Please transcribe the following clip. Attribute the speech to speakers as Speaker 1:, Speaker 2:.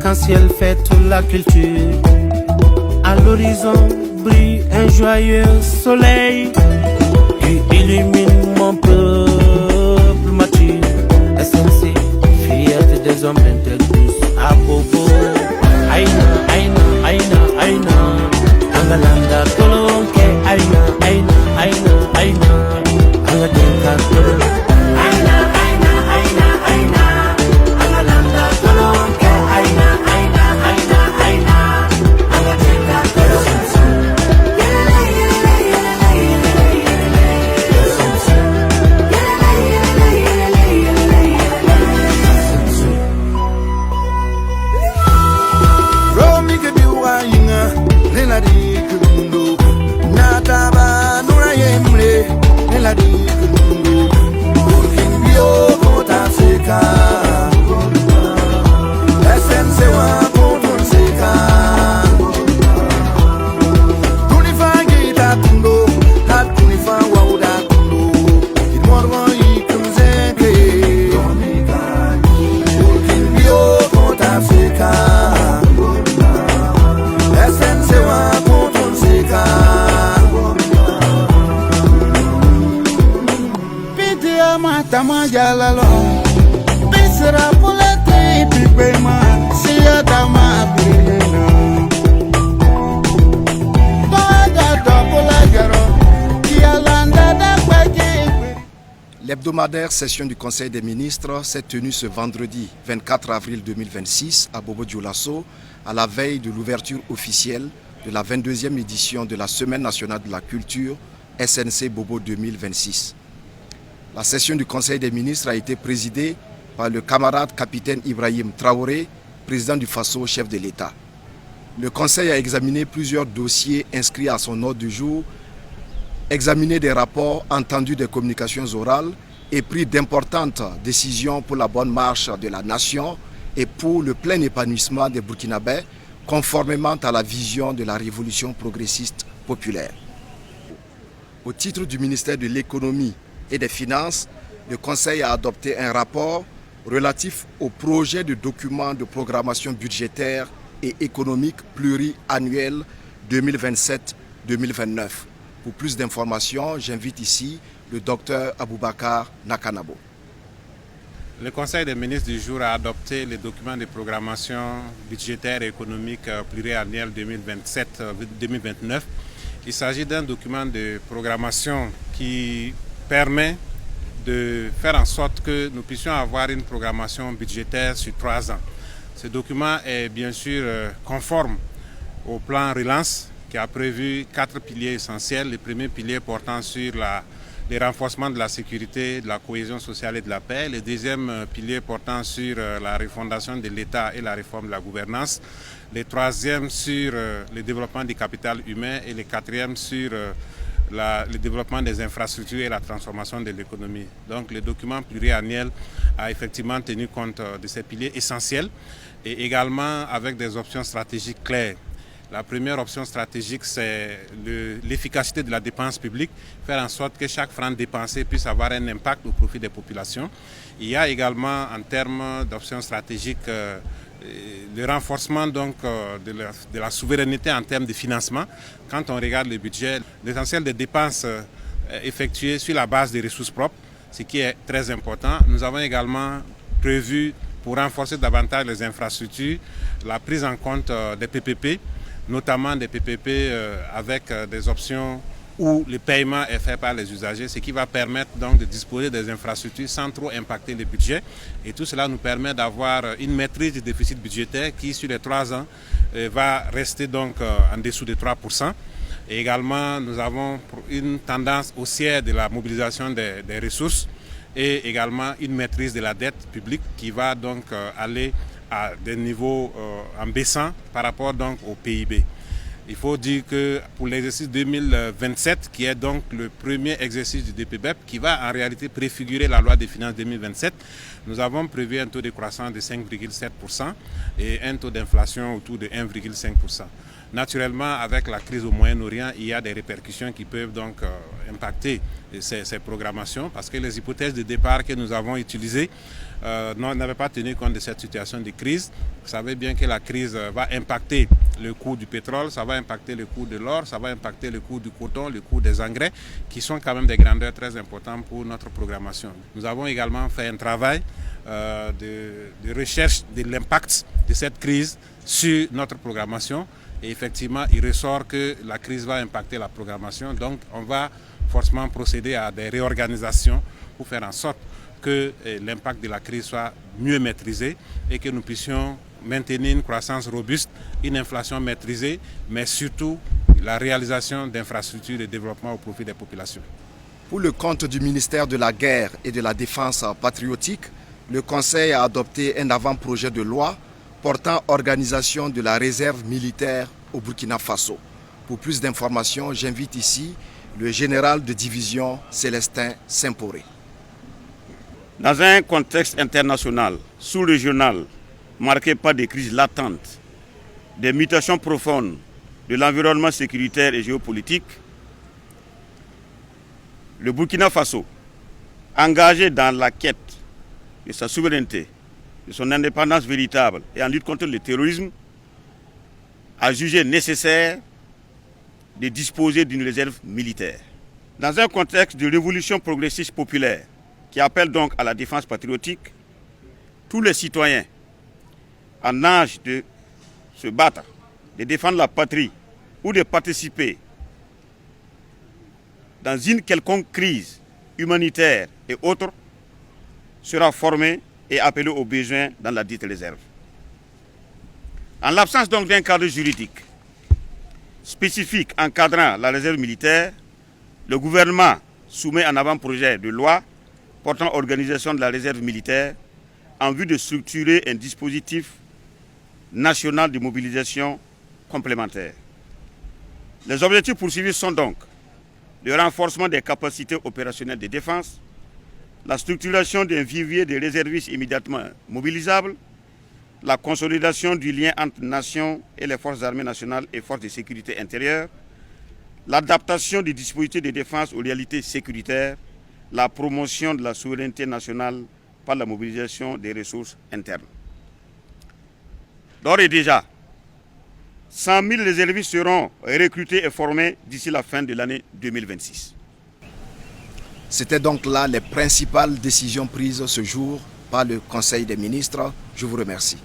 Speaker 1: l'arc-en-ciel fait toute la culture. À l'horizon brille un joyeux soleil qui illumine mon peuple mature. SNC, fierté des hommes intégristes. À Bobo, Aïna, Aïna, Aïna, Aïna, Angalanda, Tolonke, Aïna, Aïna, Aïna, Aïna, Angadenka, Tolonke.
Speaker 2: L'hebdomadaire session du Conseil des ministres s'est tenue ce vendredi 24 avril 2026 à Bobo-Dioulasso, à la veille de l'ouverture officielle de la 22e édition de la Semaine nationale de la culture SNC Bobo 2026. La session du Conseil des ministres a été présidée par le camarade capitaine Ibrahim Traoré, président du FASO, chef de l'État. Le Conseil a examiné plusieurs dossiers inscrits à son ordre du jour, examiné des rapports, entendu des communications orales et pris d'importantes décisions pour la bonne marche de la nation et pour le plein épanouissement des Burkinabés, conformément à la vision de la révolution progressiste populaire. Au titre du ministère de l'Économie et des Finances, le Conseil a adopté un rapport relatif au projet de document de programmation budgétaire et économique pluriannuel 2027-2029. Pour plus d'informations, j'invite ici le docteur Aboubakar Nakanabo.
Speaker 3: Le Conseil des ministres du jour a adopté les documents de programmation budgétaire et économique pluriannuel 2027-2029. Il s'agit d'un document de programmation qui permet de faire en sorte que nous puissions avoir une programmation budgétaire sur 3 ans. Ce document est bien sûr conforme au plan Relance qui a prévu 4 piliers essentiels. Le premier pilier portant sur le renforcement de la sécurité, de la cohésion sociale et de la paix. Le deuxième pilier portant sur la refondation de l'État et la réforme de la gouvernance. Le troisième sur le développement du capital humain et le quatrième sur le développement des infrastructures et la transformation de l'économie. Donc le document pluriannuel a effectivement tenu compte de ces piliers essentiels et également avec des options stratégiques claires. La première option stratégique, c'est l'efficacité de la dépense publique, faire en sorte que chaque franc dépensé puisse avoir un impact au profit des populations. Il y a également, en termes d'options stratégiques, le renforcement donc, de la souveraineté en termes de financement. Quand on regarde le budget, l'essentiel des dépenses effectuées sur la base des ressources propres, ce qui est très important. Nous avons également prévu, pour renforcer davantage les infrastructures, la prise en compte des PPP, notamment des PPP avec des options où le paiement est fait par les usagers, ce qui va permettre donc de disposer des infrastructures sans trop impacter le budget. Et tout cela nous permet d'avoir une maîtrise du déficit budgétaire qui, sur les 3 ans, va rester donc en dessous de 3%. Et également, nous avons une tendance haussière de la mobilisation des ressources et également une maîtrise de la dette publique qui va donc aller à des niveaux en baissant par rapport donc au PIB. Il faut dire que pour l'exercice 2027, qui est donc le premier exercice du DPBEP, qui va en réalité préfigurer la loi des finances 2027, nous avons prévu un taux de croissance de 5,7% et un taux d'inflation autour de 1,5%. Naturellement, avec la crise au Moyen-Orient, il y a des répercussions qui peuvent donc impacter ces programmations parce que les hypothèses de départ que nous avons utilisées n'avaient pas tenu compte de cette situation de crise. Vous savez bien que la crise va impacter le coût du pétrole, ça va impacter le coût de l'or, ça va impacter le coût du coton, le coût des engrais, qui sont quand même des grandeurs très importantes pour notre programmation. Nous avons également fait un travail de recherche de l'impact de cette crise sur notre programmation. Et effectivement, il ressort que la crise va impacter la programmation. Donc, on va forcément procéder à des réorganisations pour faire en sorte que l'impact de la crise soit mieux maîtrisé et que nous puissions maintenir une croissance robuste, une inflation maîtrisée, mais surtout la réalisation d'infrastructures de développement au profit des populations.
Speaker 2: Pour le compte du ministère de la Guerre et de la Défense patriotique, le Conseil a adopté un avant-projet de loi portant organisation de la réserve militaire au Burkina Faso. Pour plus d'informations, j'invite ici le général de division Célestin Saint-Poré.
Speaker 4: Dans un contexte international, sous-régional, marqué par des crises latentes, des mutations profondes de l'environnement sécuritaire et géopolitique, le Burkina Faso, engagé dans la quête de sa souveraineté, de son indépendance véritable et en lutte contre le terrorisme, a jugé nécessaire de disposer d'une réserve militaire. Dans un contexte de révolution progressiste populaire qui appelle donc à la défense patriotique, tous les citoyens en âge de se battre, de défendre la patrie ou de participer dans une quelconque crise humanitaire et autre sera formé et appelé aux besoins dans la dite réserve. En l'absence donc d'un cadre juridique spécifique encadrant la réserve militaire, le gouvernement soumet un avant-projet de loi portant organisation de la réserve militaire en vue de structurer un dispositif national de mobilisation complémentaire. Les objectifs poursuivis sont donc le renforcement des capacités opérationnelles de défense, la structuration d'un vivier de réservistes immédiatement mobilisables, la consolidation du lien entre nations et les forces armées nationales et forces de sécurité intérieure, l'adaptation des dispositifs de défense aux réalités sécuritaires, la promotion de la souveraineté nationale par la mobilisation des ressources internes. D'ores et déjà, 100 000 réservistes seront recrutés et formés d'ici la fin de l'année 2026.
Speaker 2: C'était donc là les principales décisions prises ce jour par le Conseil des ministres. Je vous remercie.